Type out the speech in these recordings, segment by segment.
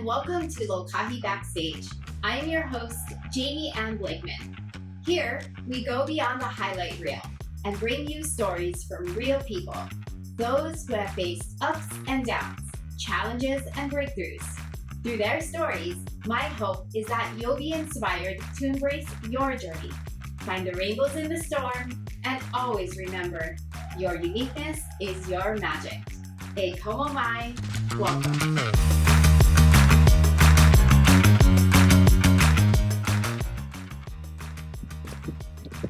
welcome to Lokahi Backstage. I am your host, Jamie Ann Blakeman. Here, we go beyond the highlight reel and bring you stories from real people, those who have faced ups and downs, challenges and breakthroughs. Through their stories, my hope is that you'll be inspired to embrace your journey, find the rainbows in the storm, and always remember, your uniqueness is your magic. Hey, como mai, welcome.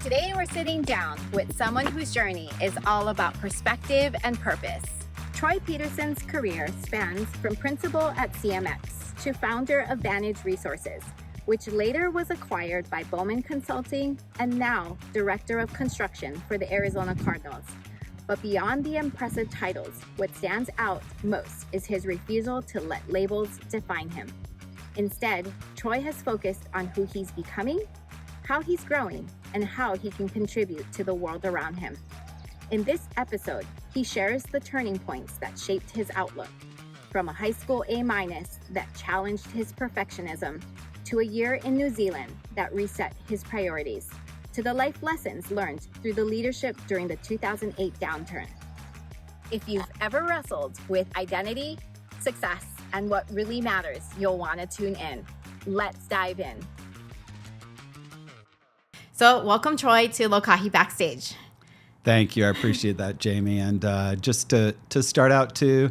Today we're sitting down with someone whose journey is all about perspective and purpose. Troy Peterson's career spans from principal at CMX to founder of Vantage Resources, which later was acquired by Bowman Consulting and now director of construction for the Arizona Cardinals. But beyond the impressive titles, what stands out most is his refusal to let labels define him. Instead, Troy has focused on who he's becoming, how he's growing, and how he can contribute to the world around him. In this episode, he shares the turning points that shaped his outlook, from a high school A- that challenged his perfectionism, to a year in New Zealand that reset his priorities, to the life lessons learned through the leadership during the 2008 downturn. If you've ever wrestled with identity, success, and what really matters, you'll want to tune in. Let's dive in. So welcome, Troy, to Lokahi Backstage. Thank you. I appreciate that, Jamie. And just to start out too,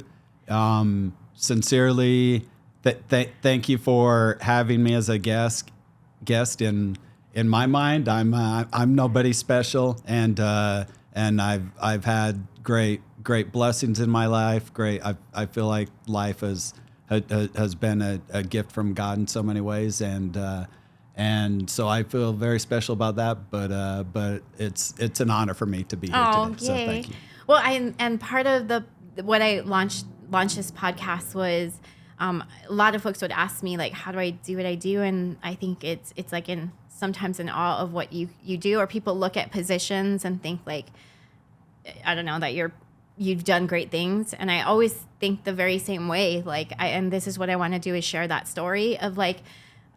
sincerely, thank you for having me as a guest. In my mind, I'm nobody special, and I've had great blessings in my life. I feel like life has been a gift from God in so many ways, and so I feel very special about that. But it's an honor for me to be here today. Yay. So thank you. Well, and part of what I launched this podcast was a lot of folks would ask me, like, how do I do what I do? And I think it's like sometimes in awe of what you do, or people look at positions and think like, I don't know, that you've done great things. And I always think the very same way, like, and this is what I want to do, is share that story of like,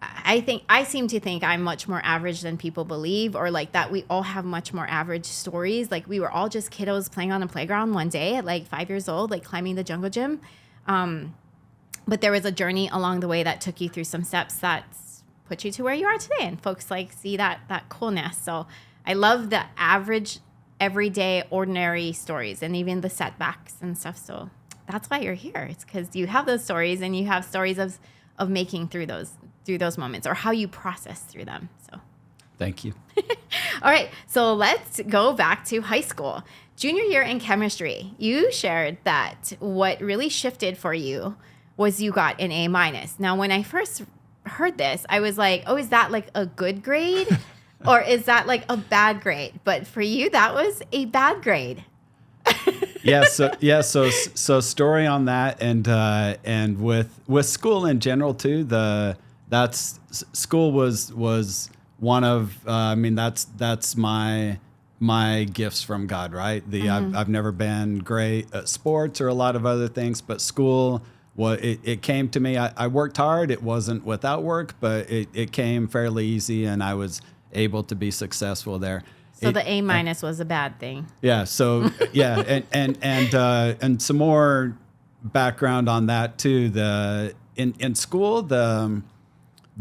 I seem to think I'm much more average than people believe, or like that we all have much more average stories. Like we were all just kiddos playing on a playground one day at like 5 years old, like climbing the jungle gym. But there was a journey along the way that took you through some steps that put you to where you are today. And folks like see that coolness. So I love the average, everyday, ordinary stories, and even the setbacks and stuff. So that's why you're here. It's because you have those stories, and you have stories of making through those moments, or how you process through them. So Thank you. all right, so let's go back to high school. Junior year in chemistry, you shared that what really shifted for you was you got an A-. Now, when I first heard this, I was like, oh, is that like a good grade? Or is that like a bad grade? But for you, that was a bad grade. So story on that, and with school in general too. School was one of that's my gifts from God, right? I've never been great at sports or a lot of other things, but school, it came to me. I worked hard. It wasn't without work, but it came fairly easy, and I was able to be successful there. So the A- was a bad thing. Yeah. So yeah, and some more background on that too. In school,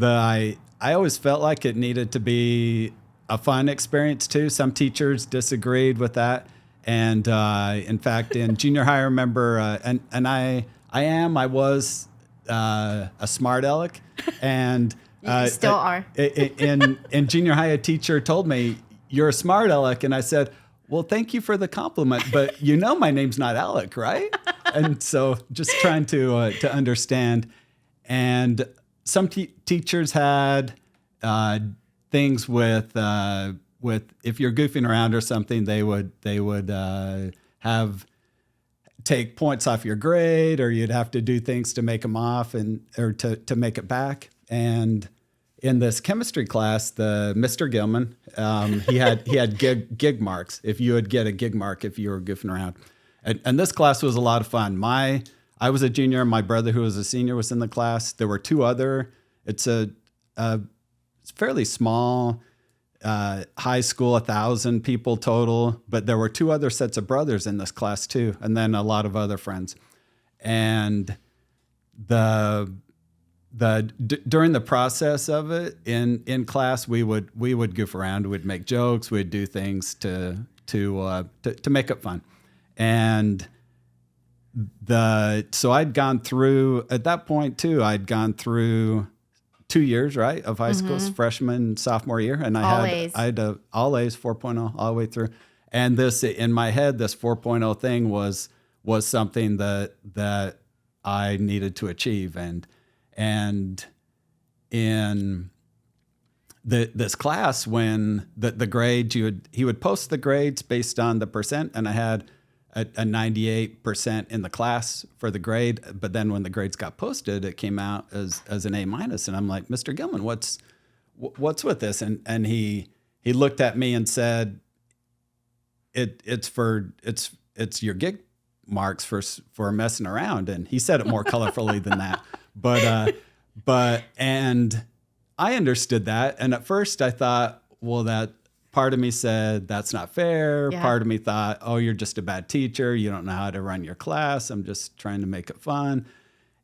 I always felt like it needed to be a fun experience too. Some teachers disagreed with that, and in fact, in junior high, I remember, I was a smart aleck, and You still are. in junior high, a teacher told me, "You're a smart aleck," and I said, "Well, thank you for the compliment, but my name's not Alec, right?" And so just trying to understand. And some teachers had things with if you're goofing around or something, they would take points off your grade, or you'd have to do things to make them off or to make it back. And in this chemistry class, the Mr. Gilman, he had gig marks. If you would get a gig mark if you were goofing around, and this class was a lot of fun. I was a junior. My brother, who was a senior, was in the class. There were two other. It's it's fairly small high school, 1,000 people total. But there were two other sets of brothers in this class too, and then a lot of other friends. And during the process of it in class, we would goof around, we'd make jokes, we'd do things to make it fun. And so I'd gone through at that point too. I'd gone through 2 years, right, of high school, freshman, sophomore year, and I had all A's 4.0 all the way through. And this in my head, this 4.0 thing was something that I needed to achieve. And in this class, when the grades, he would post the grades based on the percent, and I had a 98% in the class for the grade. But then when the grades got posted, it came out as an A-. And I'm like, Mr. Gilman, what's with this? And he looked at me and said, it's your gig marks for messing around. And he said it more colorfully than that. But and I understood that. And at first I thought, well, that part of me said, that's not fair. Yeah. Part of me thought, oh, you're just a bad teacher. You don't know how to run your class. I'm just trying to make it fun.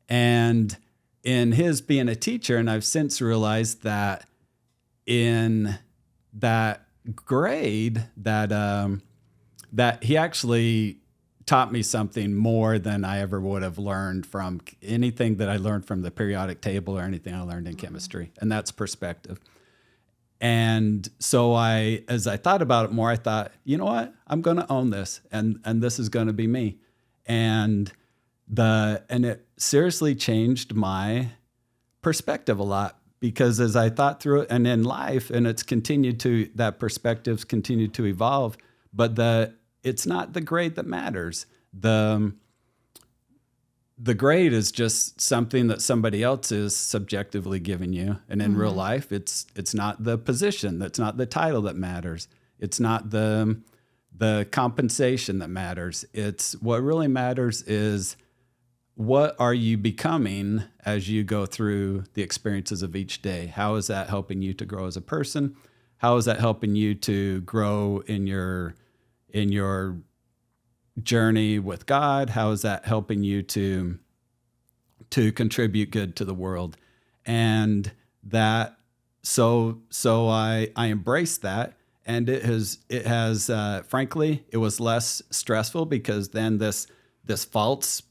And in his being a teacher, and I've since realized that in that grade that he actually taught me something more than I ever would have learned from anything that I learned from the periodic table or anything I learned in chemistry. And that's perspective. And so as I thought about it more, I thought, you know what? I'm going to own this, and this is going to be me. And it seriously changed my perspective a lot, because as I thought through it, and in life, and that perspective's continued to evolve, but it's not the grade that matters. The grade is just something that somebody else is subjectively giving you. And in real life, it's not the position, that's not the title that matters. It's not the compensation that matters. It's what really matters is, what are you becoming as you go through the experiences of each day? How is that helping you to grow as a person? How is that helping you to grow in your journey with God? How is that helping you to contribute good to the world? And that, so I embraced that, and it has frankly, it was less stressful, because then this false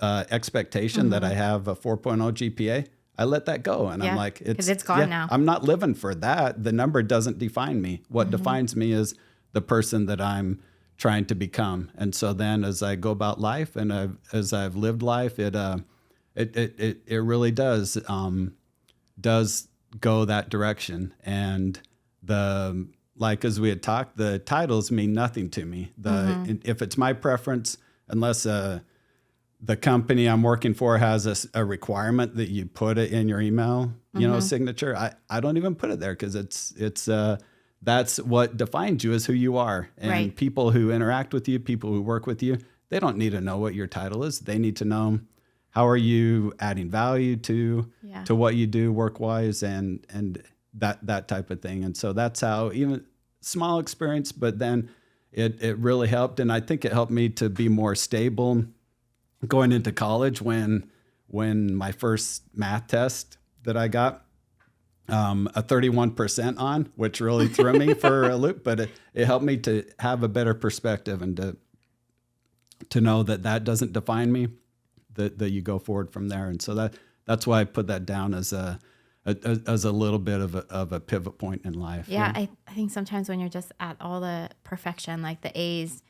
expectation that I have a 4.0 GPA, I let that go. And I'm like, it's gone now. I'm not living for that. The number doesn't define me. What defines me is the person that I'm trying to become. And so then as I go about life, and as I've lived life, it really does go that direction. And as we had talked, the titles mean nothing to me. If it's my preference, unless the company I'm working for has a requirement that you put it in your email, signature, I don't even put it there, because it's that's what defines you, is who you are. And people who interact with you, people who work with you, they don't need to know what your title is. They need to know, how are you adding value to what you do work-wise, and that type of thing. And so that's how, even small experience, but then it really helped. And I think it helped me to be more stable going into college, when my first math test that I got, a 31% on, which really threw me for a loop, but it helped me to have a better perspective, and to know that doesn't define me, that you go forward from there. And so that's why I put that down as a little bit of a pivot point in life. Yeah. I think sometimes when you're just at all the perfection, like the A's,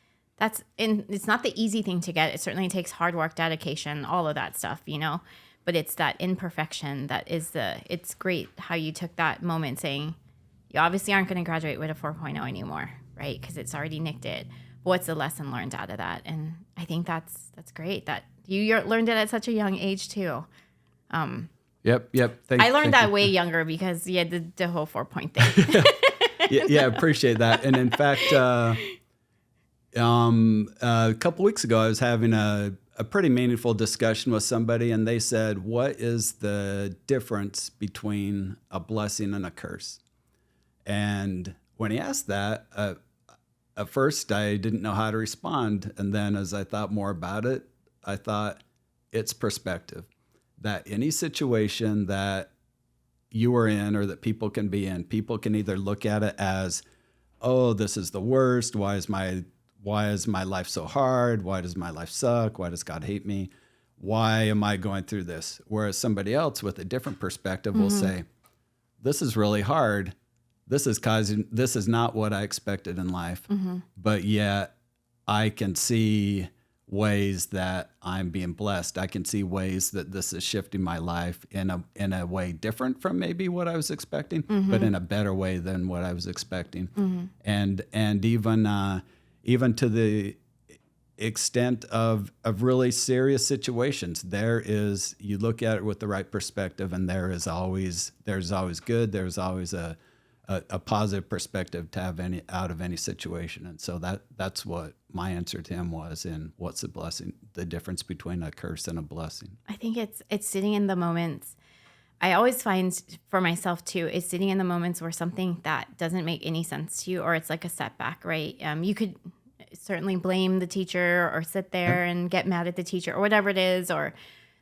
it's not the easy thing to get. It certainly takes hard work, dedication, all of that stuff, but it's that imperfection that is it's great how you took that moment saying, you obviously aren't going to graduate with a 4.0 anymore, right? Because it's already nicked it. But what's the lesson learned out of that? And I think that's great that you learned it at such a young age too. Yep. I learned that way younger, because you had the whole 4-point thing. yeah, appreciate that. And in fact, a couple weeks ago, I was having a a pretty meaningful discussion with somebody, and they said, what is the difference between a blessing and a curse? And when he asked that, at first I didn't know how to respond. And then as I thought more about it, I thought it's perspective. That any situation that you are in or that people can be in, people can either look at it as, oh, this is the worst. Why is my life so hard? Why does my life suck? Why does God hate me? Why am I going through this? Whereas somebody else with a different perspective will say, this is really hard. This is not what I expected in life. But yet I can see ways that I'm being blessed. I can see ways that this is shifting my life in a way different from maybe what I was expecting, but in a better way than what I was expecting. And even to the extent of really serious situations, you look at it with the right perspective, and there's always good. There's always a positive perspective to have out of any situation. And so that's what my answer to him was, in what's the blessing, the difference between a curse and a blessing. I think it's sitting in the moments. I always find for myself too, is sitting in the moments where something that doesn't make any sense to you, or it's like a setback, right? You could certainly blame the teacher or sit there and get mad at the teacher or whatever it is, or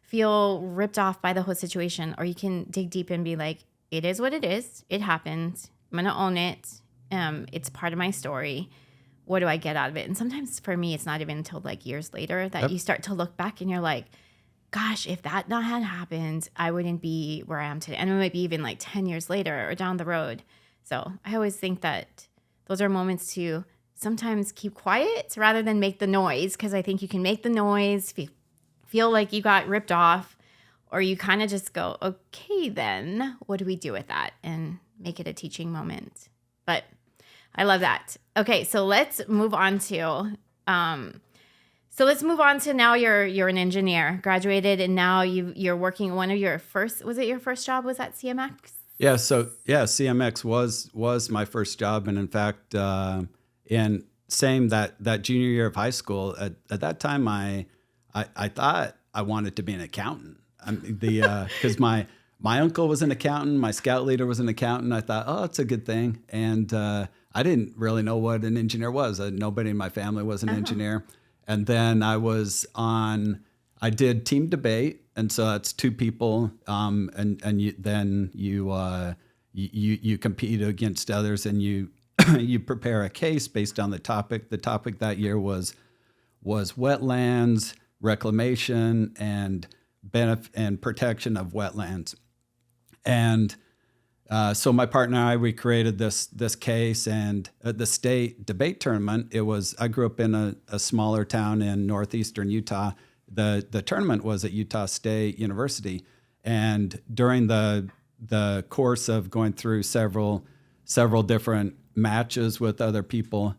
feel ripped off by the whole situation. Or you can dig deep and be like, it is what it is. It happened. I'm going to own it. It's part of my story. What do I get out of it? And sometimes for me, it's not even until like years later that you start to look back and you're like, gosh, if that not had happened, I wouldn't be where I am today. And it might be even like 10 years later or down the road. So I always think that those are moments to sometimes keep quiet rather than make the noise. Because I think you can make the noise, feel like you got ripped off, or you kind of just go, okay, then what do we do with that? And make it a teaching moment. But I love that. Okay, so let's move on to now you're an engineer, graduated, and now you're working. One of your first, was it your first job was at CMX? Yeah, CMX was my first job, and in fact, that junior year of high school, at that time I thought I wanted to be an accountant. Because my uncle was an accountant, my scout leader was an accountant. I thought, oh, it's a good thing. And I didn't really know what an engineer was. Nobody in my family was an engineer. And then I did team debate. And so that's two people. Then you compete against others, and you you prepare a case based on the topic. The topic that year was wetlands, reclamation, and protection of wetlands. And so my partner and I, we created this case, and at the state debate tournament, I grew up in a smaller town in northeastern Utah. The tournament was at Utah State University, and during the course of going through several different matches with other people,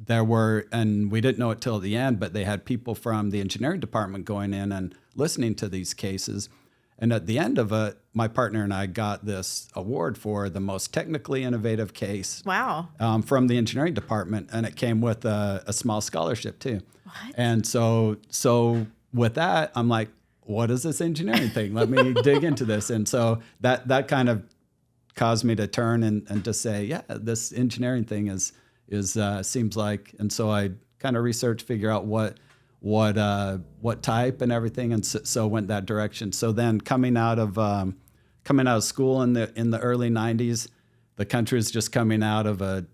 there were, and we didn't know it till the end, but they had people from the engineering department going in and listening to these cases. And at the end of it, my partner and I got this award for the most technically innovative case. Wow. From the engineering department, and it came with a small scholarship too. What? And so with that, I'm like, what is this engineering thing? Let me dig into this. And so that kind of caused me to turn and to say, yeah, this engineering thing is seems like. And so I kind of researched, figure out what type and everything, and so went that direction. So then coming out of school in the early 90s, the country is just coming out of a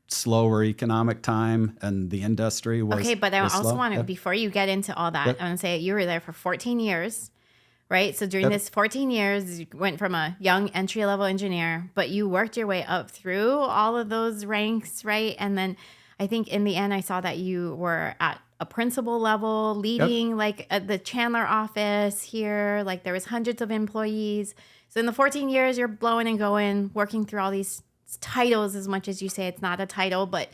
slower economic time, and the industry was okay. But I also slow. want to, before you get into all that, I want to say you were there for 14 years, right? So during this 14 years, you went from a young entry-level engineer, but you worked your way up through all of those ranks, right? And then I think in the end, I saw that you were at a principal level, leading like at the Chandler office here. Like there was hundreds of employees. So in the 14 years, you're blowing and going, working through all these titles. As much as you say it's not a title, but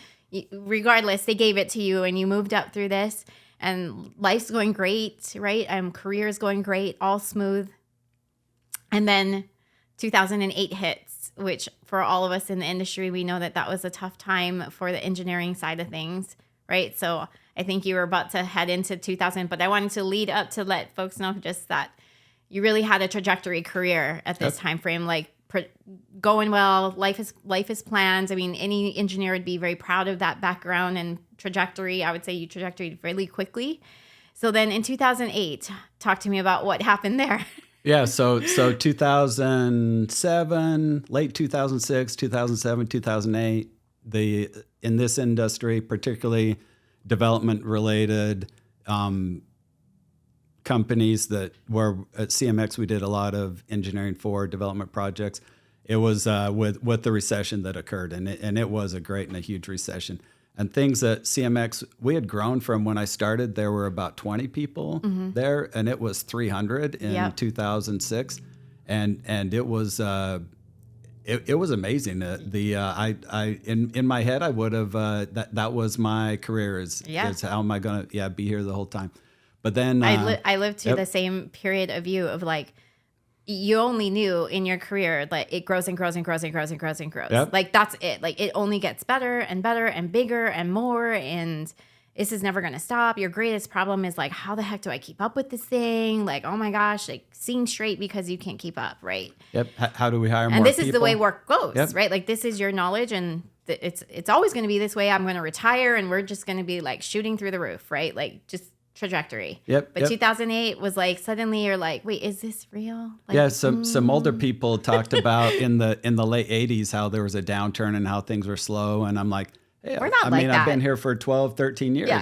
regardless, they gave it to you, and you moved up through this, and life's going great, right? Career's going great, all smooth. And then 2008 hits, which for all of us in the industry, we know that was a tough time for the engineering side of things, right? So I think you were about to head into 2000, but I wanted to lead up to let folks know just that you really had a trajectory career at this time frame, like going well, life is planned. I mean, any engineer would be very proud of that background and trajectory. I would say you trajectoried really quickly. So then in 2008, talk to me about what happened there. Yeah, so 2007, late 2006, 2007, 2008, in this industry, particularly development related companies that were at CMX, we did a lot of engineering for development projects. It was with the recession that occurred, and it was a great and a huge recession. And things at CMX, we had grown from when I started, there were about 20 people there, and it was 300 in 2006, and it was it was amazing. In my head, I would have that was my career is how am I gonna be here the whole time. But then I lived through the same period of you of like, you only knew in your career that it grows and grows and grows and grows and grows and grows. Yep. Like that's it. Like it only gets better and better and bigger and more. And this is never going to stop. Your greatest problem is like, how the heck do I keep up with this thing? Like, oh my gosh, like seeing straight because you can't keep up. Right. Yep. How do we hire more people? And this people? is the way work goes, Yep. right? Like this is your knowledge and it's always going to be this way. I'm going to retire and we're just going to be like shooting through the roof, right? Like just trajectory. But 2008 was like suddenly you're like, wait, is this real? Like, some older people talked about in the late 80s how there was a downturn and how things were slow, and I'm like, hey, we're not like that. I've been here for 12, 13 years. Yeah.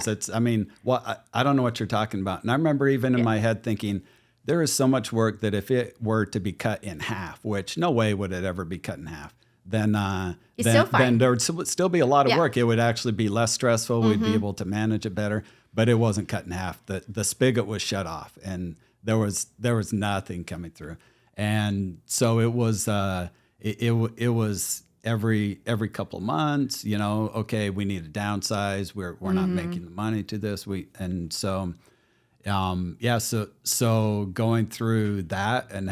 I don't know what you're talking about. And I remember even in my head thinking, there is so much work that if it were to be cut in half, which no way would it ever be cut in half, then there would still be a lot of work. It would actually be less stressful. We'd be able to manage it better. But it wasn't cut in half. The spigot was shut off, and there was nothing coming through. And so it was it was every couple of months. Okay, we need to downsize. We're not making the money to this. So going through that and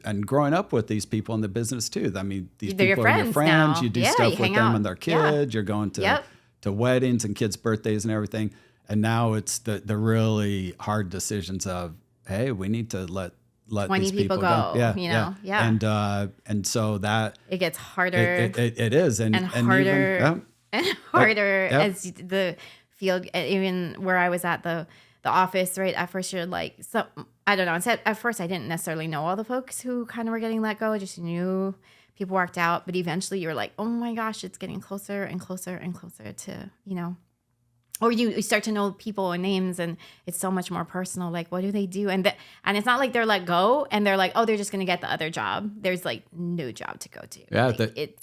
and growing up with these people in the business too. I mean, these They're people are your friends. now. You do stuff with them and their kids. Yeah. You're going to weddings and kids' birthdays and everything. And now it's the really hard decisions of, hey, we need to let 20 these people go. And so that it gets harder. It is and harder and harder as the field. Even where I was at the office, right? At first, you're like, so I don't know. At first, I didn't necessarily know all the folks who kind of were getting let go. I just knew people walked out, but eventually, you're like, oh my gosh, it's getting closer and closer and closer to Or you start to know people and names, and it's so much more personal. Like, what do they do? And it's not like they're let go, and they're like, oh, they're just going to get the other job. There's like no job to go to. Yeah, it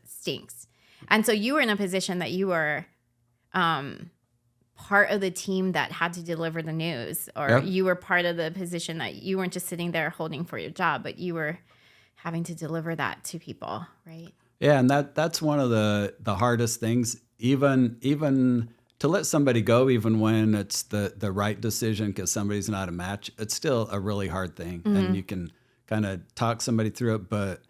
stinks. And so you were in a position that you were part of the team that had to deliver the news, or you were part of the position that you weren't just sitting there holding for your job, but you were having to deliver that to people, right? Yeah, and that's one of the hardest things, even to let somebody go, even when it's the right decision because somebody's not a match, it's still a really hard thing. And you can kind of talk somebody through it, but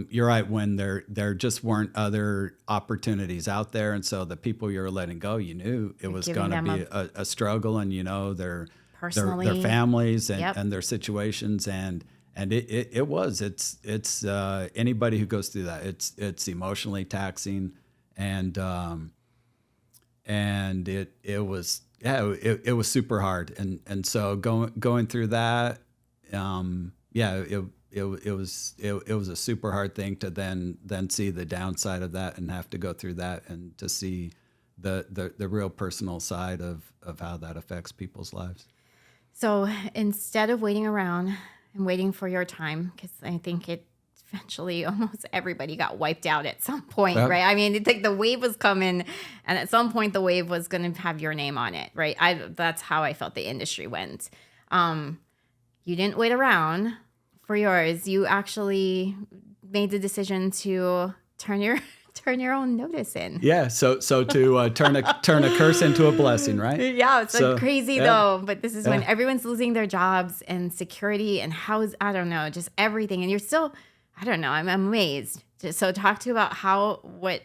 you're right, when there just weren't other opportunities out there. And so the people you were letting go, you knew it was going to be a struggle, and their families and their situations. And it's anybody who goes through that, it's emotionally taxing, and it was super hard, and so going through that, it was a super hard thing to then see the downside of that and have to go through that and to see the real personal side of how that affects people's lives. So instead of waiting around and waiting for your time, because I think eventually almost everybody got wiped out at some point, right? I mean, the wave was coming, and at some point the wave was going to have your name on it, right? That's how I felt the industry went. You didn't wait around for yours. You actually made the decision to turn your own notice in. Yeah, so to turn a curse into a blessing, right? Yeah, it's so crazy though. But this is when everyone's losing their jobs and security and I don't know, just everything. And you're still, I don't know, I'm amazed. So talk to about what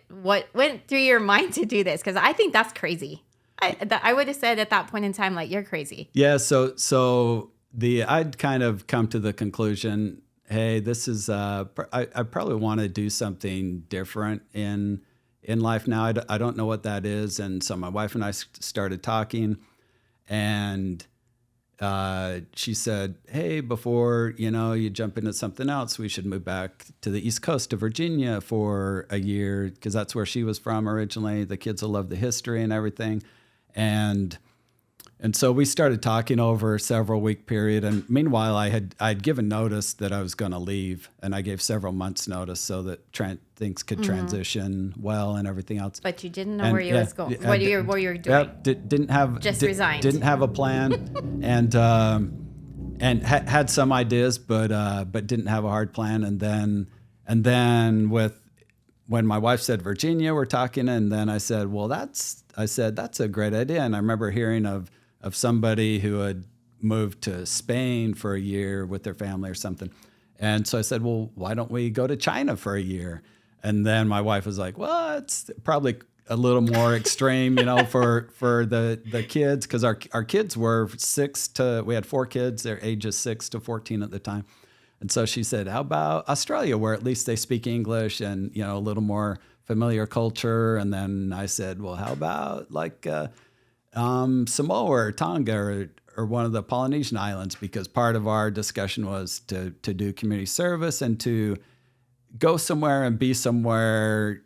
went through your mind to do this, because I think that's crazy. I would have said at that point in time, like, you're crazy. Yeah. So I'd kind of come to the conclusion, hey, this is, I probably want to do something different in life now. I don't know what that is. And so my wife and I started talking, and she said, hey, before, you jump into something else, we should move back to the East Coast to Virginia for a year, because that's where she was from originally. The kids will love the history and everything. And so we started talking over a several week period. And meanwhile, I'd given notice that I was going to leave, and I gave several months notice so that things could transition well and everything else. But you didn't know where you was going, what you were doing. Yep, didn't have resigned. Didn't have a plan, and had some ideas, but didn't have a hard plan. And then when my wife said Virginia, we're talking, and then I said, well, that's a great idea. And I remember hearing of somebody who had moved to Spain for a year with their family or something. And so I said, well, why don't we go to China for a year? And then my wife was like, well, it's probably a little more extreme, for the kids, because our kids were we had 4 kids, their ages 6 to 14 at the time. And so she said, how about Australia, where at least they speak English and, a little more familiar culture? And then I said, well, how about like Samoa or Tonga or one of the Polynesian islands? Because part of our discussion was to do community service and to go somewhere and be somewhere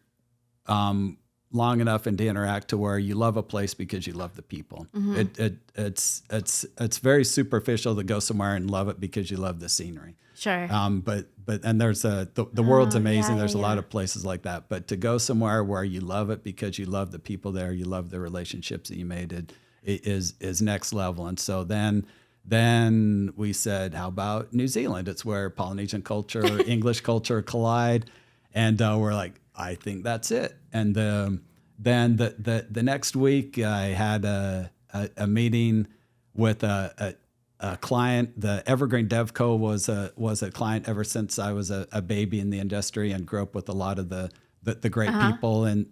long enough and to interact to where you love a place because you love the people. Mm-hmm. It's very superficial to go somewhere and love it because you love the scenery. Sure. But and there's the world's amazing. There's a lot of places like that. But to go somewhere where you love it because you love the people there, you love the relationships that you made, it is next level. And so then we said, how about New Zealand? It's where Polynesian culture, English culture collide. And we're like, I think that's it. And then the next week, I had a meeting with a client. The Evergreen Devco was a client ever since I was a baby in the industry, and grew up with a lot of the great people, and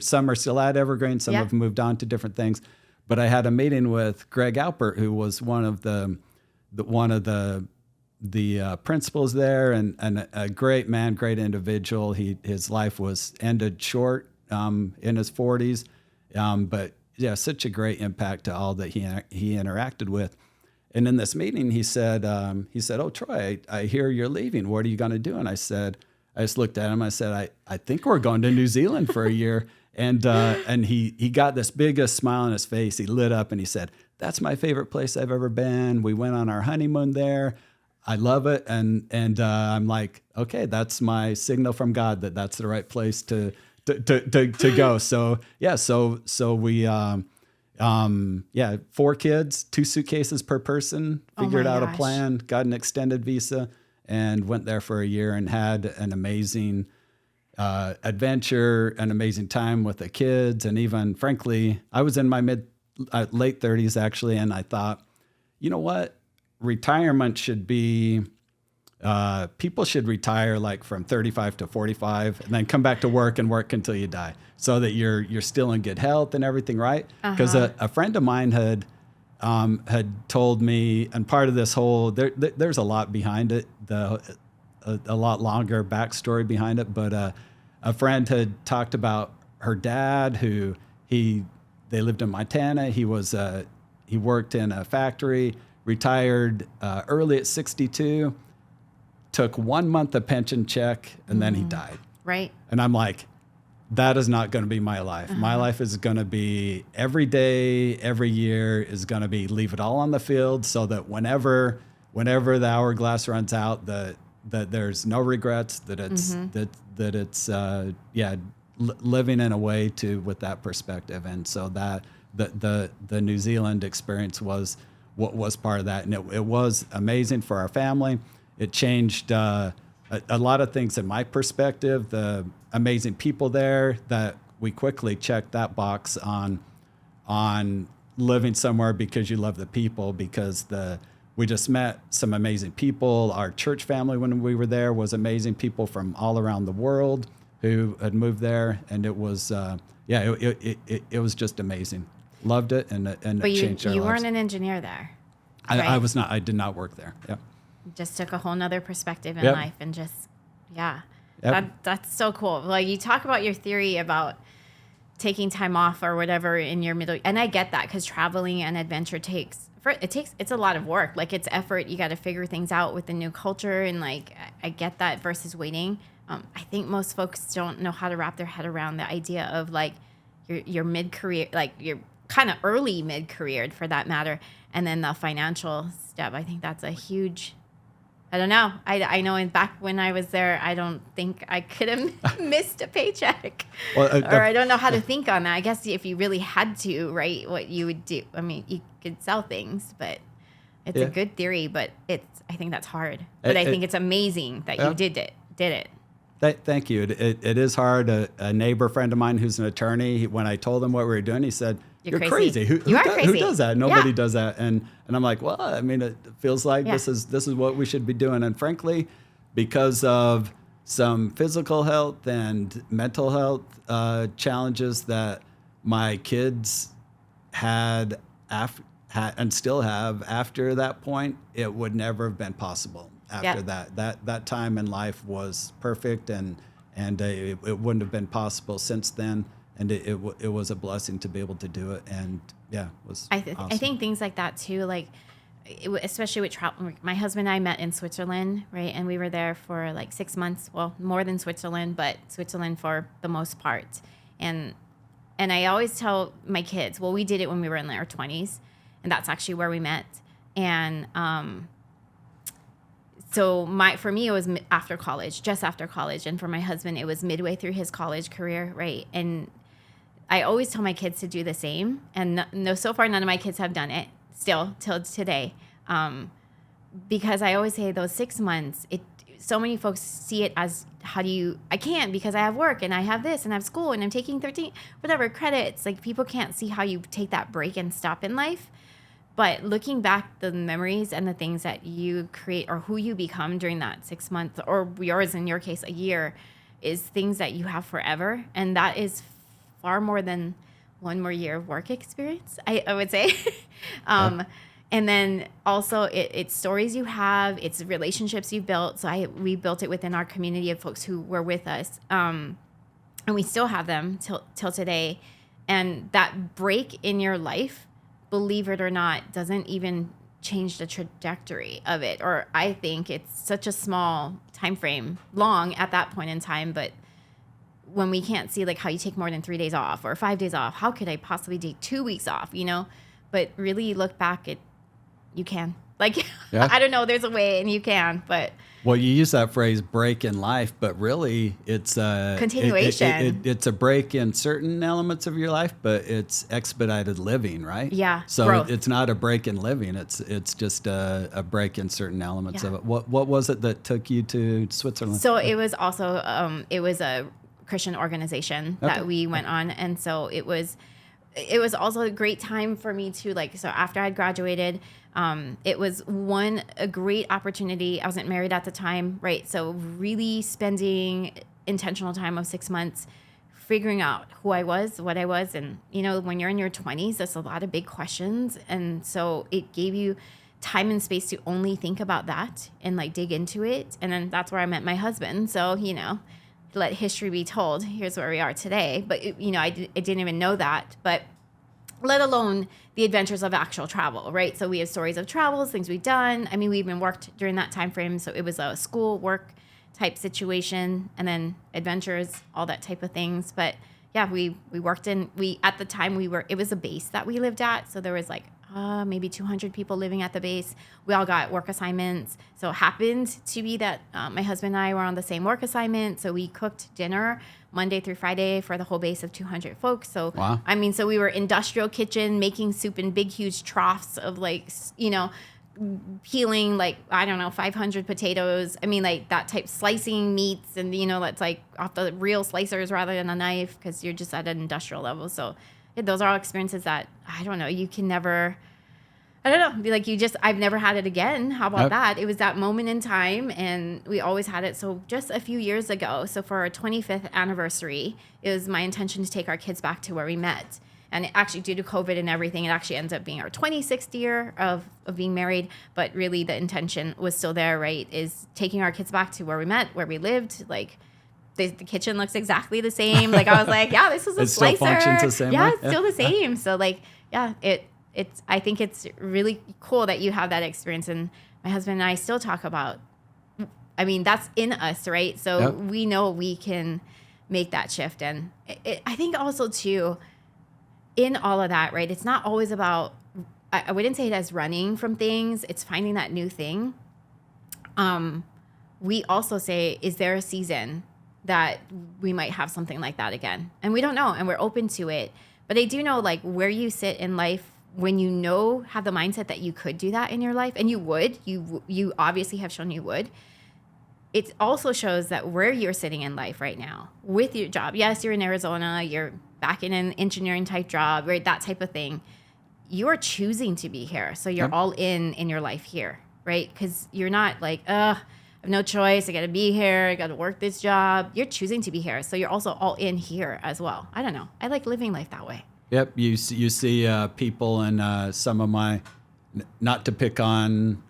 some are still at Evergreen, some have moved on to different things. But I had a meeting with Greg Alpert, who was one of the principals there, and a great man, great individual. His life was ended short in his 40s, but such a great impact to all that he interacted with. And in this meeting, he said, "Oh, Troy, I hear you're leaving. What are you going to do?" And I just looked at him. I said, "I think we're going to New Zealand for a year." And he got this biggest smile on his face. He lit up and he said, "That's my favorite place I've ever been. We went on our honeymoon there. I love it." And I'm like, okay, that's my signal from God that that's the right place to go. So we 4 kids, 2 suitcases per person, figured out a plan, got an extended visa, and went there for a year and had an amazing adventure, an amazing time with the kids. And even, frankly, I was in my late 30s actually, and I thought, you know what? Retirement should be, people should retire like from 35 to 45 and then come back to work and work until you die, so that you're still in good health and everything, right? Because a friend of mine had told me, and part of this whole, there's a lot behind it, a lot longer backstory behind it, but a friend had talked about her dad, who they lived in Montana. He worked in a factory, retired early at 62, took 1 month of pension check, and then he died. Right. And I'm like, that is not going to be my life. My life is going to be every day, every year is going to be leave it all on the field, so that whenever the hourglass runs out, that there's no regrets, that it's living in a way with that perspective. And so that the New Zealand experience was what was part of that, and it was amazing for our family. It changed a lot of things in my perspective. The amazing people there, that we quickly checked that box on living somewhere because you love the people, because we just met some amazing people. Our church family, when we were there, was amazing people from all around the world who had moved there, and it was it was just amazing. loved it, and But it changed our you lives. weren't an engineer there. I right? was not. I did not work there. Yeah. Just took a whole nother perspective in Yep. life and just, yeah. Yep. That's so cool. Like you talk about your theory about taking time off or whatever in your middle. And I get that because traveling and adventure it's a lot of work. Like it's effort. You got to figure things out with the new culture. And like, I get that versus waiting. I think most folks don't know how to wrap their head around the idea of like your mid-career, like your kind of early mid-career for that matter. And then the financial step. I think that's a huge, I don't know. I know back when I was there, I don't think I could have missed a paycheck. Or I don't know how to think on that. I guess if you really had to, right, what you would do. I mean, you could sell things, but it's a good theory, but I think that's hard. But I think it's amazing that you did it. Thank you. It is hard. A neighbor friend of mine who's an attorney, when I told him what we were doing, he said, "You're crazy. Who does that? Nobody does that." And I'm like, well, I mean, it feels like this is what we should be doing. And frankly, because of some physical health and mental health challenges that my kids had and still have after that point, it would never have been possible. After that time in life was perfect, and it wouldn't have been possible since then. And it was a blessing to be able to do it, and it was. Awesome. I think things like that too, like especially with travel. My husband and I met in Switzerland, right, and we were there for like 6 months. Well, more than Switzerland, but Switzerland for the most part. And I always tell my kids, well, we did it when we were in our 20s, and that's actually where we met. And so for me, it was after college, just after college. And for my husband, it was midway through his college career, right? And I always tell my kids to do the same. And so far, none of my kids have done it still till today. Because I always say those 6 months, so many folks see it as, I can't because I have work and I have this and I have school and I'm taking 13, whatever, credits. Like people can't see how you take that break and stop in life. But looking back, the memories and the things that you create or who you become during that 6 months, or yours in your case, a year, is things that you have forever. And that is far more than one more year of work experience, I would say. And then also it's stories you have, it's relationships you've built. So we built it within our community of folks who were with us. And we still have them till today. And that break in your life, believe it or not, doesn't even change the trajectory of it. Or I think it's such a small time frame, long at that point in time. But when we can't see like how you take more than 3 days off or 5 days off, how could I possibly take 2 weeks off, But really look back you can. Like, I don't know, there's a way and you can, but. Well, you use that phrase break in life, but really it's a continuation. It's a break in certain elements of your life, but it's expedited living, right? Yeah. So growth. it's not a break in living. It's just a break in certain elements of it. What was it that took you to Switzerland? So it was also, it was a Christian organization that we went on. And so it was also a great time for me to so after I'd graduated, it was a great opportunity. I wasn't married at the time, right? So really spending intentional time of 6 months, figuring out who I was, what I was. And, when you're in your 20s, there's a lot of big questions. And so it gave you time and space to only think about that and dig into it. And then that's where I met my husband. So, let history be told. Here's where we are today. But, I didn't even know that. But let alone the adventures of actual travel, right? So we have stories of travels, things we've done. I mean, we even worked during that time frame. So it was a school work type situation, and then adventures, all that type of things. But yeah, we worked at the time it was a base that we lived at. So there was maybe 200 people living at the base. We all got work assignments. So it happened to be that my husband and I were on the same work assignment. So we cooked dinner Monday through Friday for the whole base of 200 folks. So, wow. I mean, so we were industrial kitchen, making soup in big, huge troughs of peeling 500 potatoes. I mean, that type, slicing meats and, that's off the real slicers rather than a knife because you're just at an industrial level. So those are all experiences that, I don't know, you can never, I don't know, I've never had it again. How about that? It was that moment in time and we always had it. So just a few years ago, so for our 25th anniversary, it was my intention to take our kids back to where we met. And actually, due to COVID and everything, it actually ends up being our 26th year of being married. But really, the intention was still there, right? Is taking our kids back to where we met, where we lived. Like, the kitchen looks exactly the same. Like, I was like, yeah, this was a slicer. It still functions the same way? Yeah, it's still the same. So, like, yeah, it's. I think it's really cool that you have that experience. And my husband and I still talk about, I mean, that's in us, right? So we know we can make that shift. And I think also, too, in all of that, right, it's not always about, I wouldn't say it as running from things. It's finding that new thing. We also say, is there a season that we might have something like that again? And we don't know, and we're open to it. But I do know, like, where you sit in life, when you know, have the mindset that you could do that in your life, and you would, you obviously have shown you would. It also shows that where you're sitting in life right now with your job. Yes, you're in Arizona, you're back in an engineering type job, right? That type of thing. You are choosing to be here. So you're all in your life here, right? Because you're not like, I have no choice. I got to be here. I got to work this job. You're choosing to be here. So you're also all in here as well. I don't know. I like living life that way. Yep. You see people and some of my, not to pick on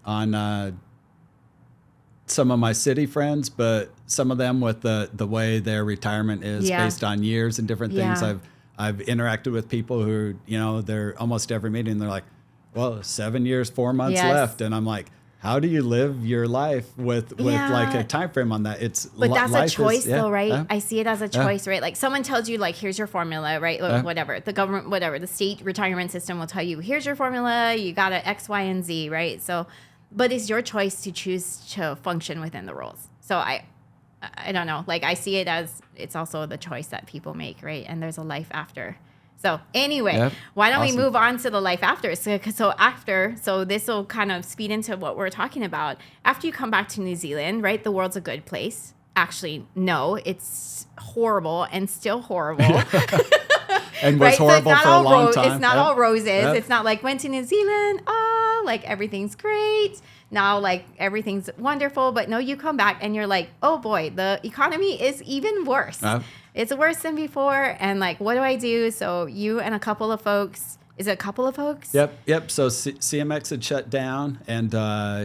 some of my city friends, but some of them with the way their retirement is based on years and different things. I've interacted with people who, they're almost every meeting, they're like, well, 7 years, 4 months left. And I'm like, how do you live your life with like a time frame on that? But that's a choice though, right? I see it as a choice, right? Like someone tells you, like, here's your formula, right? Whatever, the government, whatever, the state retirement system will tell you, here's your formula, you got to X, Y, and Z, right? So, but it's your choice to choose to function within the rules. So I don't know. Like, I see it as it's also the choice that people make, right? And there's a life after. So anyway, why don't we move on to the life after? So this will kind of speed into what we're talking about. After you come back to New Zealand, right? The world's a good place. Actually, no, it's horrible and still horrible. And was horrible for a long time. It's not all roses. It's not like went to New Zealand, like everything's great. Now, like, everything's wonderful. But no, you come back and you're like, oh boy, the economy is even worse. It's worse than before. And like, what do I do? So you and a couple of folks, is it a couple of folks? Yep. So CMX had shut down, and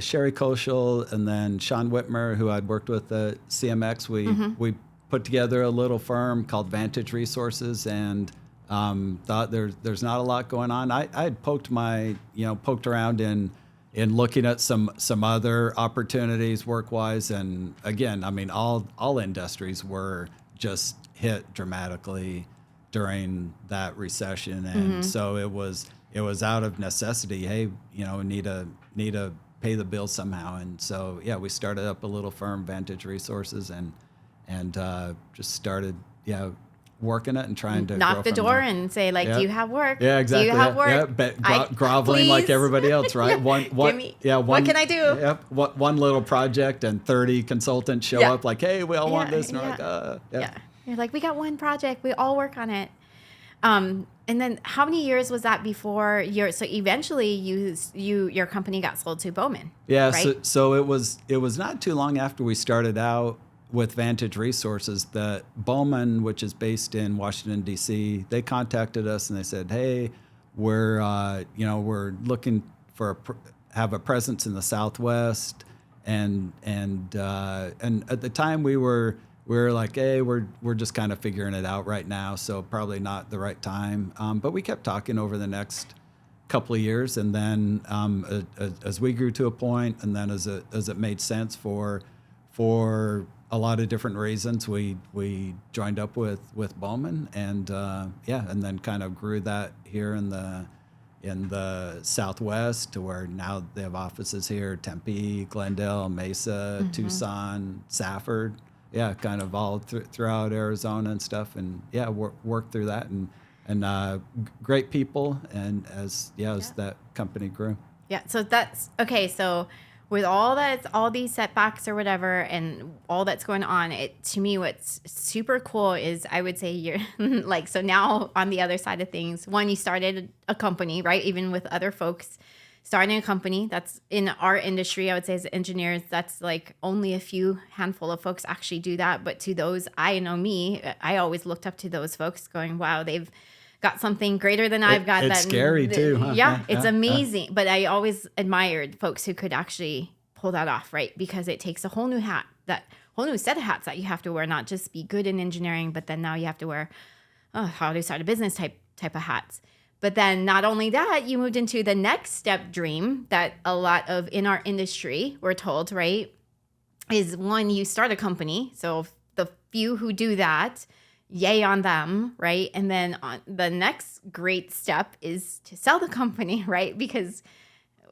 Sherry Koschel and then Sean Whitmer, who I'd worked with at CMX, we put together a little firm called Vantage Resources, and thought there's not a lot going on. I had poked around in looking at some other opportunities work-wise, and again, I mean, all industries were just hit dramatically during that recession, and so it was out of necessity. Hey, need to pay the bills somehow, and so we started up a little firm, Vantage Resources, and just started working it and trying to knock the door and say, like, do you have work? Yeah, exactly. Do you have work? Groveling like everybody else, right? What can I do? Yep. One little project and 30 consultants show up like, hey, we all want this. And we're like, You're like, we got one project. We all work on it. And then how many years was that before so eventually your company got sold to Bowman? Yeah. Right? So it was not too long after we started out with Vantage Resources that Bowman, which is based in Washington, D.C., they contacted us and they said, hey, we're looking for have a presence in the Southwest, and at the time we were like, hey, we're just kind of figuring it out right now, so probably not the right time. But we kept talking over the next couple of years, and then as we grew to a point, and then as it made sense for a lot of different reasons, we joined up with Bowman, and and then kind of grew that here in the Southwest, to where now they have offices here: Tempe, Glendale, Mesa, Tucson, Safford. Kind of all throughout Arizona and stuff, and work through that, and great people, and as that company grew. So that's okay. So with all these setbacks or whatever, and all that's going on, to me, what's super cool is, I would say, you're like, so now on the other side of things, one, you started a company, right? Even with other folks, starting a company that's in our industry, I would say, as engineers, that's like only a few handful of folks actually do that. But to those, I always looked up to those folks, going, wow, they've got something greater than I've got. It's scary too, huh? Yeah, it's amazing. But I always admired folks who could actually pull that off, right? Because it takes a whole new hat, that whole new set of hats that you have to wear, not just be good in engineering, but then now you have to wear how to start a business type of hats. But then not only that, you moved into the next step dream that a lot of in our industry, we're told, right, is one, you start a company. So the few who do that, yay on them, right? And then the next great step is to sell the company, right? Because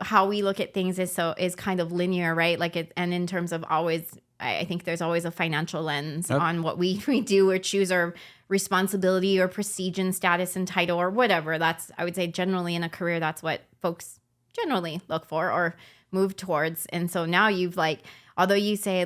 how we look at things is kind of linear, right? And in terms of always, I think there's always a financial lens on what we do or choose, or responsibility or prestige and status and title or whatever. That's, I would say, generally in a career, that's what folks generally look for or move towards. And so now you've although you say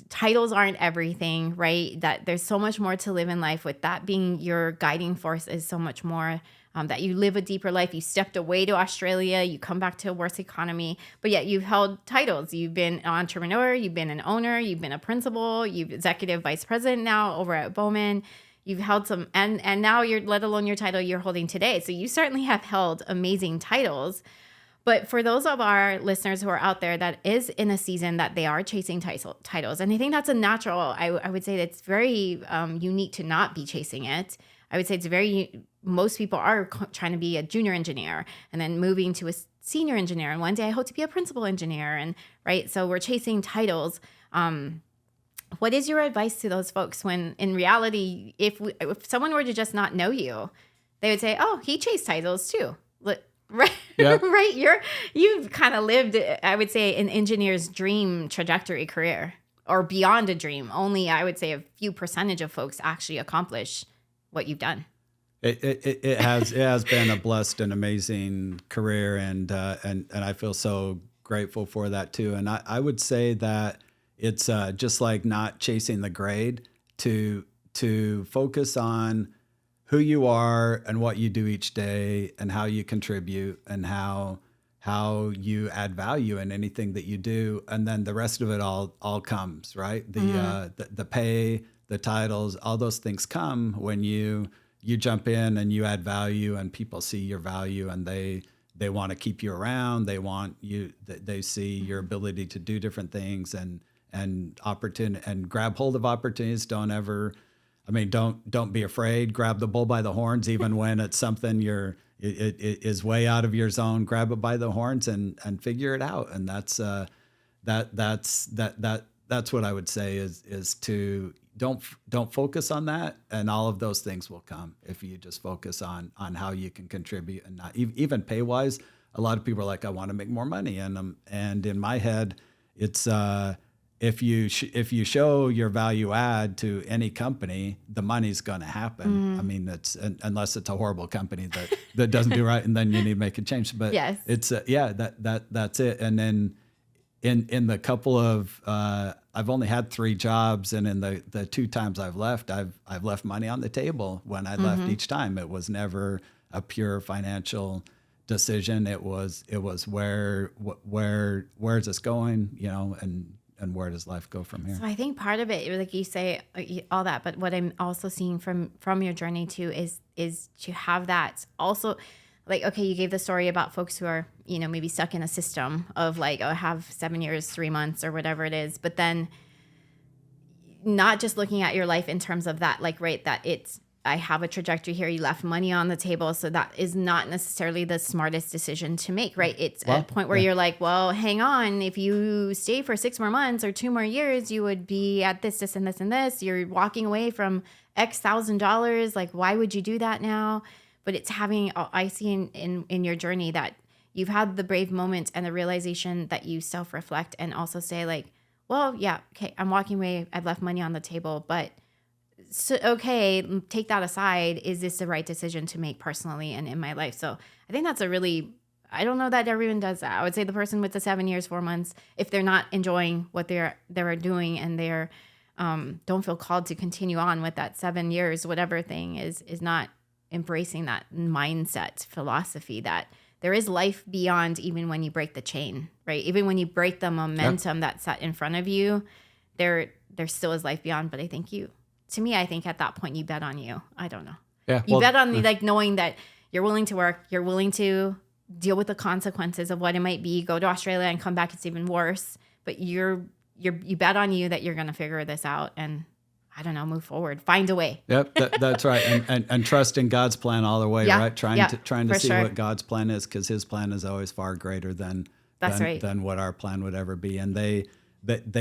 titles aren't everything, right? That there's so much more to live in life, with that being your guiding force is so much more, that you live a deeper life. You stepped away to Australia, you come back to a worse economy, but yet you've held titles. You've been an entrepreneur, you've been an owner, you've been a principal, you've executive vice president now over at Bowman. You've held some, and now you're, let alone your title you're holding today. So you certainly have held amazing titles. But for those of our listeners who are out there that is in a season that they are chasing titles, and I think that's a natural, I would say that's very unique to not be chasing it. I would say it's most people are trying to be a junior engineer and then moving to a senior engineer. And one day I hope to be a principal engineer. And right, so we're chasing titles. What is your advice to those folks when in reality, if someone were to just not know you, they would say, oh, he chased titles too. Right. Yep. Right. You've kind of lived, I would say, an engineer's dream trajectory career, or beyond a dream. Only, I would say, a few percentage of folks actually accomplish what you've done. It has been a blessed and amazing career, and I feel so grateful for that too. And I would say that it's just like not chasing the grade, to focus on who you are and what you do each day and how you contribute and how you add value in anything that you do. And then the rest of it all comes, right? The pay, the titles, all those things come when you jump in and you add value, and people see your value, and they want to keep you around. They see your ability to do different things and opportunity, and grab hold of opportunities. Don't be afraid. Grab the bull by the horns, even when it's something it is way out of your zone. Grab it by the horns and figure it out. And that's what I would say is to don't focus on that, and all of those things will come if you just focus on how you can contribute, and not even pay wise. A lot of people are like, I want to make more money, and in my head, it's if you show your value add to any company, the money's going to happen. I mean, unless it's a horrible company that doesn't do right, and then you need to make a change. But yes, it's that's it. And then in the couple of I've only had 3 jobs, and in the 2 times I've left money on the table when I left each time. It was never a pure financial decision. It was where is this going, and where does life go from here? So I think part of it, like you say, all that, but what I'm also seeing from your journey too is to have that also, like, okay, you gave the story about folks who are, maybe stuck in a system of have 7 years, 3 months or whatever it is, but then not just looking at your life in terms of that, I have a trajectory here. You left money on the table. So that is not necessarily the smartest decision to make, right? It's a point where you're like, well, hang on. If you stay for 6 more months or 2 more years, you would be at this, and this, and this. You're walking away from X $1,000. Like, why would you do that now? But it's I see in your journey that you've had the brave moment and the realization that you self-reflect and also say well, yeah, okay, I'm walking away. I've left money on the table, but so, okay, take that aside. Is this the right decision to make personally and in my life? So I think that's I don't know that everyone does that. I would say the person with the 7 years, 4 months, if they're not enjoying what they're doing and they're don't feel called to continue on with that 7 years, whatever thing is not embracing that mindset philosophy that there is life beyond even when you break the chain, right? Even when you break the momentum that's set in front of you, there still is life beyond. But I think I think at that point you bet on you. I don't know. Yeah. You bet on like knowing that you're willing to work, you're willing to deal with the consequences of what it might be. Go to Australia and come back, it's even worse. But you bet on you that you're going to figure this out and, I don't know, move forward, find a way. Yep, that's right, and trust in God's plan all the way, right? Trying to see what God's plan is, because His plan is always far greater than what our plan would ever be. And they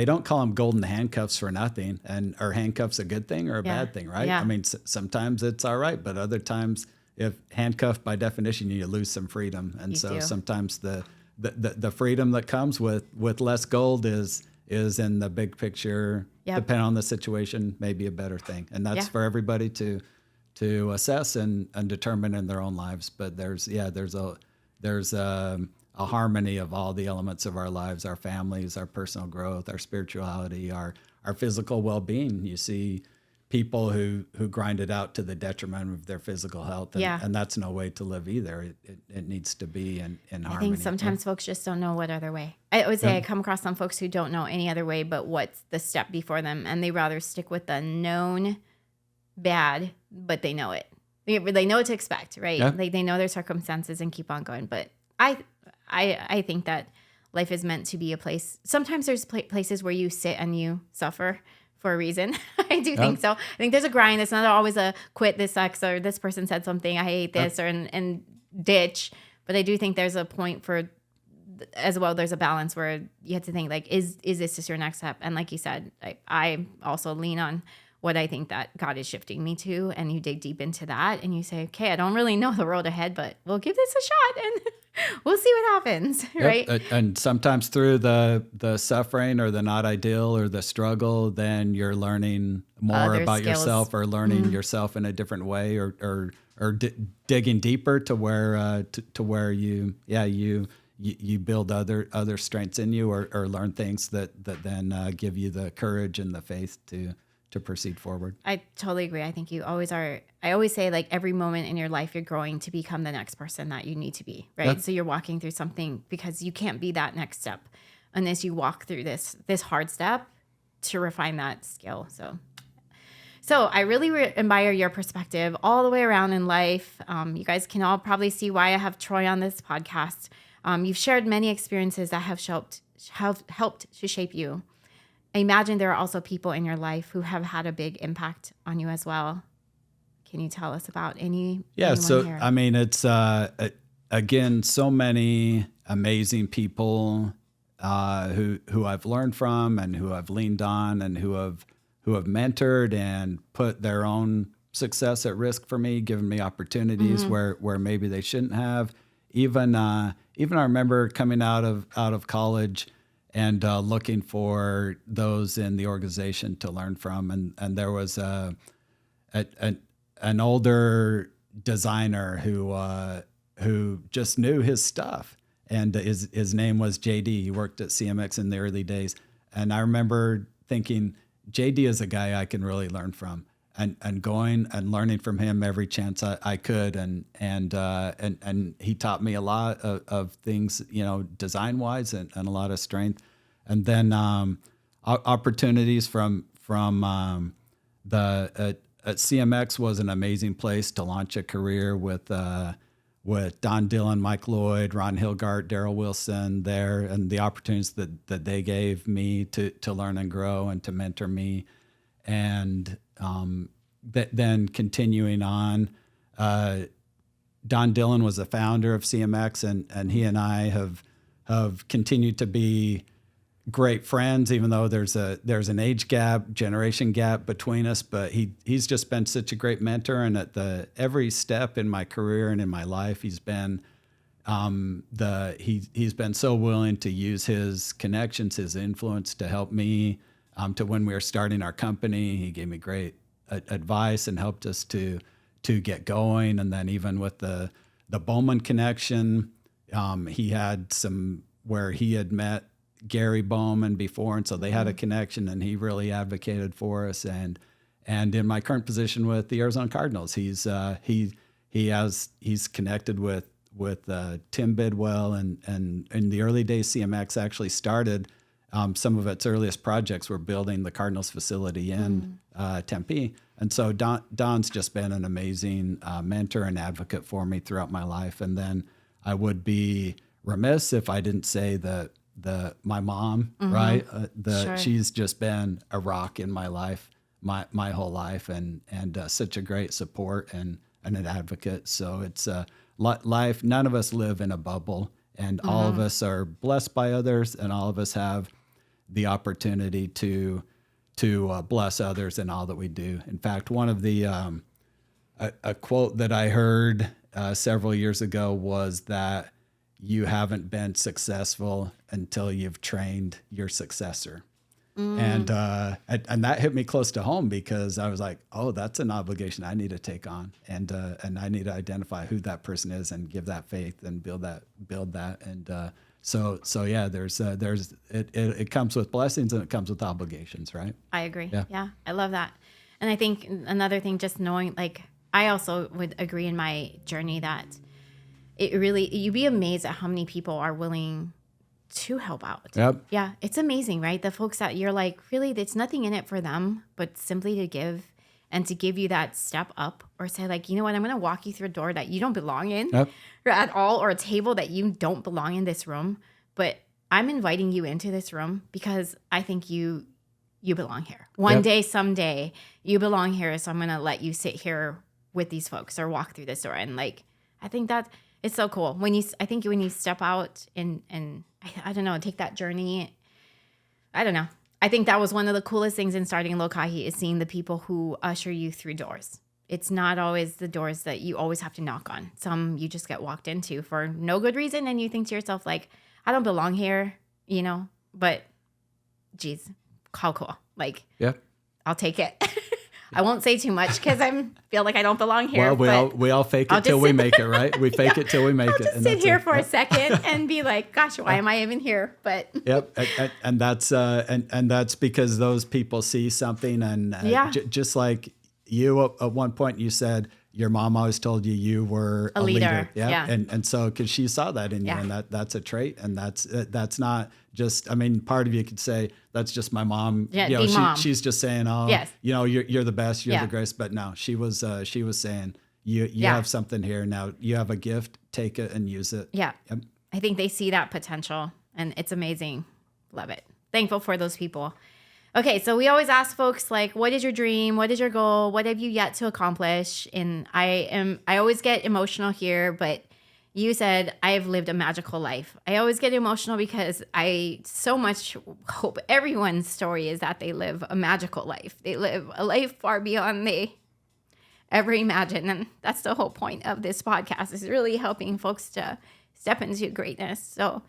don't call them golden handcuffs for nothing. And are handcuffs a good thing or a bad thing, right? Yeah. I mean, sometimes it's all right, but other times, if handcuffed by definition, you lose some freedom. And sometimes the freedom that comes with less gold is in the big picture, depending on the situation, maybe a better thing. And that's for everybody to assess and determine in their own lives. But there's a harmony of all the elements of our lives, our families, our personal growth, our spirituality, our physical well-being. You see people who grind it out to the detriment of their physical health. And that's no way to live either. It needs to be in harmony. I think sometimes folks just don't know what other way. I would say I come across some folks who don't know any other way but what's the step before them. And they rather stick with the known bad, but they know it. They know what to expect, right? Yeah. Like they know their circumstances and keep on going. But I think that life is meant to be a place. Sometimes there's places where you sit and you suffer for a reason. I do think so. I think there's a grind. It's not always a quit, this sucks, or this person said something, I hate this, or and ditch. But I do think there's a point for, as well, there's a balance where you have to think like, is this just your next step? And like you said, I also lean on what I think that God is shifting me to, and you dig deep into that and you say, okay, I don't really know the road ahead, but we'll give this a shot and we'll see what happens, right? And sometimes through the suffering or the not ideal or the struggle, then you're learning more Other about skills. yourself, or learning yourself in a different way, or digging deeper to where you build other strengths in you, or learn things that then give you the courage and the faith to proceed forward. I totally agree. I think you always are. I always say like every moment in your life, you're growing to become the next person that you need to be, right? Yep. So you're walking through something because you can't be that next step unless you walk through this hard step to refine that skill. So I really admire your perspective all the way around in life. You guys can all probably see why I have Troy on this podcast. You've shared many experiences that have helped to shape you. I imagine there are also people in your life who have had a big impact on you as well. Can you tell us about anyone here? I mean, it's again, so many amazing people who I've learned from, and who I've leaned on, and who have mentored and put their own success at risk for me, given me opportunities where maybe they shouldn't have. Even I remember coming out of college and looking for those in the organization to learn from. And there was an older designer who just knew his stuff. And his name was JD. He worked at CMX in the early days. And I remember thinking, JD is a guy I can really learn from. And going and learning from him every chance I could, and he taught me a lot of things, design wise, and a lot of strength, and then opportunities from at CMX was an amazing place to launch a career with Don Dillon, Mike Lloyd, Ron Hilgart, Daryl Wilson there, and the opportunities that they gave me to learn and grow and to mentor me. And then continuing on, Don Dillon was the founder of CMX, and he and I have continued to be great friends, even though there's an age gap, generation gap between us. But he's just been such a great mentor, and at every step in my career and in my life, he's been he's been so willing to use his connections, his influence to help me. To when we were starting our company, he gave me great advice and helped us to get going. And then even with the Bowman connection, he had some where he had met Gary Bowman before, and so they had a connection, and he really advocated for us. And in my current position with the Arizona Cardinals, he's connected with Tim Bidwell, and in the early days, CMX actually started. Some of its earliest projects were building the Cardinals facility in Tempe, And so Don's just been an amazing mentor and advocate for me throughout my life. And then I would be remiss if I didn't say that my mom, right? Sure. She's just been a rock in my life, my whole life, and such a great support and an advocate. So it's life. None of us live in a bubble, and all of us are blessed by others, and all of us have the opportunity to bless others in all that we do. In fact, one of the a quote that I heard several years ago was that you haven't been successful until you've trained your successor. And that hit me close to home, because I was like, oh, that's an obligation I need to take on. And I need to identify who that person is and give that faith and build that. And so yeah, it comes with blessings and it comes with obligations, right? I agree. Yeah, I love that. And I think another thing, just knowing, like, I also would agree in my journey that you'd be amazed at how many people are willing to help out. Yep. Yeah, it's amazing, right? The folks that you're like, really, there's nothing in it for them, but simply to give and to give you that step up, or say, like, you know what, I'm going to walk you through a door that you don't belong in or at all, or a table that you don't belong in this room, but I'm inviting you into this room because I think you belong here. One day, someday, you belong here, so I'm going to let you sit here with these folks or walk through this door. And, like, I think that it's so cool when you step out and I don't know, take that journey. I don't know. I think that was one of the coolest things in starting Lokahi, is seeing the people who usher you through doors. It's not always the doors that you always have to knock on. Some you just get walked into for no good reason, and you think to yourself, like, I don't belong here, you know, but geez, how cool. Like, I'll take it. I won't say too much because I feel like I don't belong here. Well, we all fake it till we make it, right? We fake it till we make it. I'll just sit here for a second and be like, gosh, why am I even here? But and that's because those people see something, and just like you at one point, you said your mom always told you were a leader. And so because she saw that in you, and that's a trait, and that's not just, I mean, part of you could say that's just my mom. Mom. She's just saying, you're the best, you're the greatest. But no, she was saying you have something here now. You have a gift, take it and use it. Yeah. Yep. I think they see that potential, and it's amazing. Love it. Thankful for those people. Okay, so we always ask folks, like, what is your dream? What is your goal? What have you yet to accomplish? And I always get emotional here, but you said, I have lived a magical life. I always get emotional because I so much hope everyone's story is that they live a magical life. They live a life far beyond they ever imagined. And that's the whole point of this podcast, is really helping folks to step into greatness. So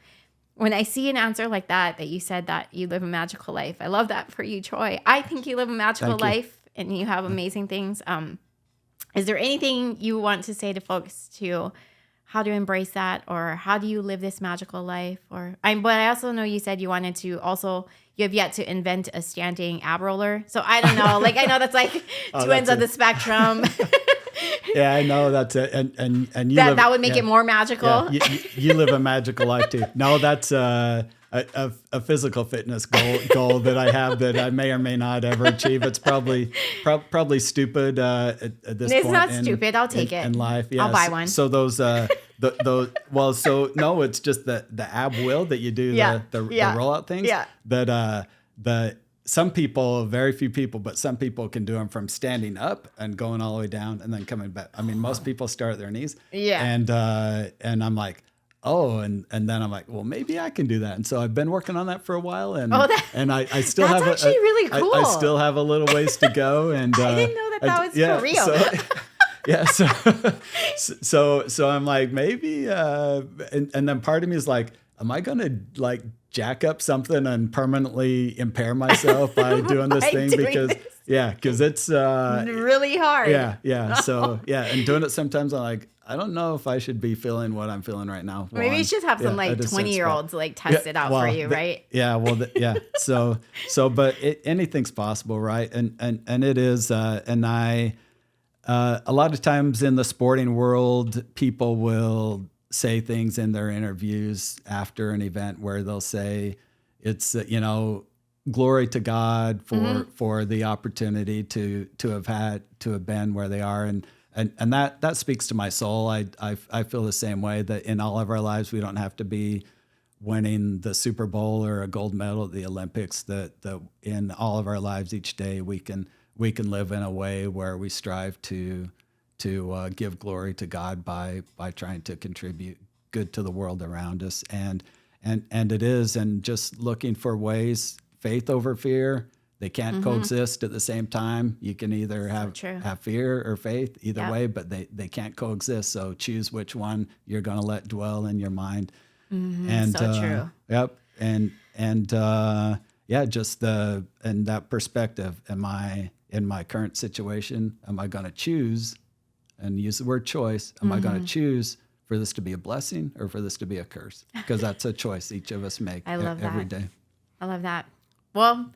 when I see an answer like that you said that you live a magical life, I love that for you, Troy. I think you live a magical life, and you have amazing things. Is there anything you want to say to folks to how to embrace that, or how do you live this magical life? But I also know you said you wanted to you have yet to invent a standing ab roller. So I don't know. Like, I know that's like two ends of the spectrum. Yeah, I know that's it. And you that would make it more magical. Yeah, you live a magical life too. No, that's a physical fitness goal that I have that I may or may not ever achieve. It's probably stupid at this point. It's not stupid. I'll take it in life. Yes. I'll buy one. So those no, it's just the ab wheel that you do, the rollout things. Yeah. That some people, very few people, but some people can do them from standing up and going all the way down and then coming back. I mean, most people start at their knees. Yeah. And I'm like, oh, and then I'm like, well, maybe I can do that. And so I've been working on that for a while, and I still have actually really cool. I still have a little ways to go. And I didn't know that was for real. So I'm like, maybe, and then part of me is like, am I going to like jack up something and permanently impair myself by doing this thing? Because it's really hard. Yeah. So and doing it sometimes I'm like, I don't know if I should be feeling what I'm feeling right now. Maybe you should have some 20-year-olds like test it out for you, right? But anything's possible, right? And it is. And I, a lot of times in the sporting world, people will say things in their interviews after an event where they'll say, it's, glory to God for the opportunity to have been where they are, and that speaks to my soul. I feel the same way, that in all of our lives we don't have to be winning the Super Bowl or a gold medal at the Olympics. That in all of our lives each day we can live in a way where we strive to give glory to God by trying to contribute good to the world around us, and it is, and just looking for ways. Faith over fear, they can't coexist at the same time. You can either have fear or faith, either way, but they can't coexist. So choose which one you're going to let dwell in your mind. And so true. Yep. Just that perspective. Am I, in my current situation, am I going to choose, and use the word choice, am I going to choose for this to be a blessing or for this to be a curse? Because that's a choice each of us make every day. I love that. Well,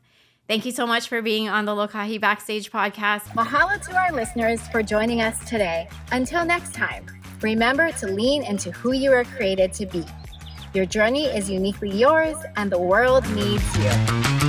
thank you so much for being on the Lokahi Backstage podcast. Mahalo to our listeners for joining us today. Until next time, remember to lean into who you are created to be. Your journey is uniquely yours, and the world needs you.